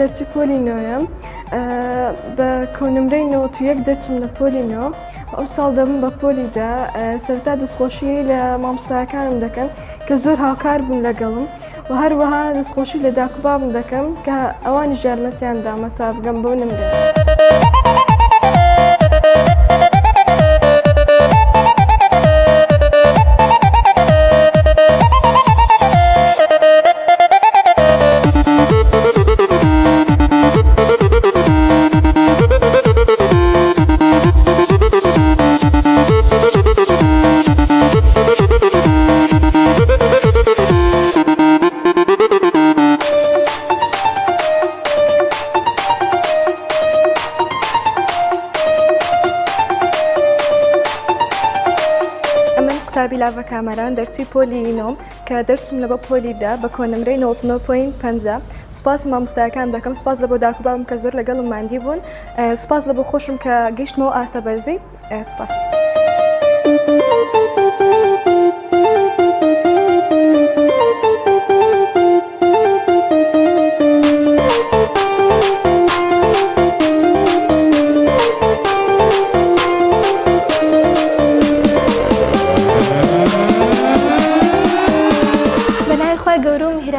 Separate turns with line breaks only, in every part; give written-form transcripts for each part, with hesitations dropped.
دەرچی پۆلی نوێم بە کۆنمرەی 91 دەرچم لە پۆلی نۆ ئەو ساڵ دەبم بە پۆلیدا سەرەتا دەستخۆشی لە مامۆستاکانم دەکەن کە زۆر هاوکار بوون لەگەڵم و هەروەها دەستخۆشی لە داکوبابم دەکەم کە ئەوانی ژارمەتیان دامە تا بگەم بۆ نمرێ. قوتابی لاڤە کامەران دەرچووی پۆلی نۆم کە دەرچم لە بە پۆلیدا بە کۆنمرەی 99.5 سوپاس مامۆستایەکان دەکەم سوپاس لە بۆ داکوبابم کە زۆر لەگەڵم ماندی بوون سوپاس لە بۆ خۆشم کە گەیشتمەوە ئاستە بەرزی سوپاس.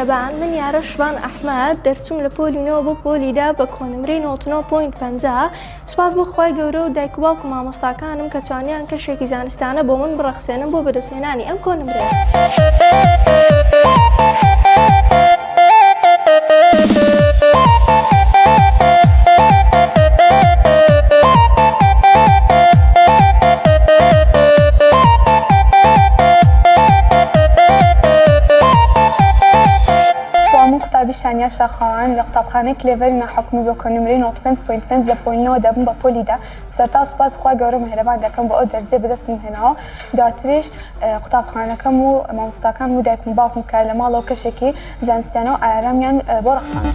هیرەبان من یارە شوان ئەحمەد دەرچووم لە پۆلینەوە بۆ پۆلیدا بە کۆنمرەی 99.5 سوپاس بۆ خی گەورە و دایک و باوک و مامۆستاکانم کە توانیان کەشێکی زانستانە بۆ من بڕەخسێنم بۆ بەدەستهێنانی ئەم کۆنمرەیە.
شانیا شاخوان لە قوتابخانەی کلێڤەری ناحکومی بۆ کۆنمرەی 95.5 لە پۆلینەوە دەبم بە پۆلیدا سەرتا سوپاس خوا گەورە مهرەبان دەکەم بۆ ئەو دەرجێ بەدەستم هێناوە دواتریش قوتابخانەکەم و مامۆستاکان و دایکم باوکم کە لە ماڵەوە کەشێکی زانستیانە و ئارامیان بۆ ڕەخساند.